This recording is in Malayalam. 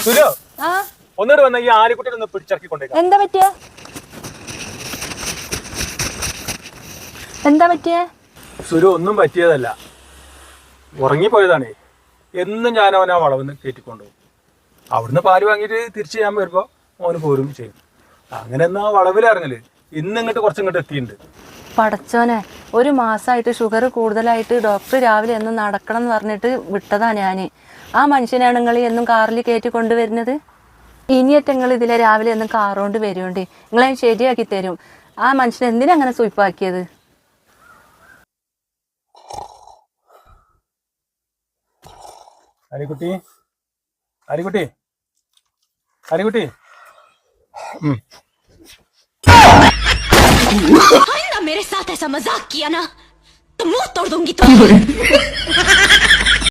സുലോ ഒന്നിട്ട് വന്ന ഈ ആലിക്കുട്ടി ഒന്ന് പിടിച്ചിറക്കിക്കൊണ്ടേക്കാം. എന്താ പറ്റിയേ? സുലു ഒന്നും പറ്റിയതല്ല, ഉറങ്ങിപ്പോയതാണേ. എന്നും ഞാൻ അവൻ ആ വളവിന്ന് കയറ്റിക്കൊണ്ടുപോകും. അവിടുന്ന് പാല് വാങ്ങിയിട്ട് തിരിച്ച് ഞാൻ വരുമ്പോ അവന് പോരും ചെയ്യും. അങ്ങനെ എന്നാ വളവിലിറങ്ങല്. ഇന്ന് ഇങ്ങോട്ട് കുറച്ചിങ്ങോട്ട് എത്തിയിട്ടുണ്ട്. പടച്ചോനെ, ഒരു മാസമായിട്ട് ഷുഗർ കൂടുതലായിട്ട് ഡോക്ടർ രാവിലെ എന്നും നടക്കണം എന്ന് പറഞ്ഞിട്ട് വിട്ടതാ ഞാന്. ആ മനുഷ്യനാണ് നിങ്ങൾ എന്നും കാറിൽ കയറ്റി കൊണ്ടുവരുന്നത്. ഇനിയൊക്കെ നിങ്ങൾ ഇതിലെ രാവിലെ എന്നും കാറുകൊണ്ട് വരുന്നുണ്ട്. നിങ്ങളെ ശരിയാക്കി തരും. ആ മനുഷ്യനെ എന്തിനാ അങ്ങനെ സുയിപ്പാക്കിയത്? അരിക്കുട്ടി, അരിക്കുട്ടി, അരിക്കുട്ടി. मेरे साथ ऐसा मजाक किया ना तो मुंह तोड़ दूंगी तो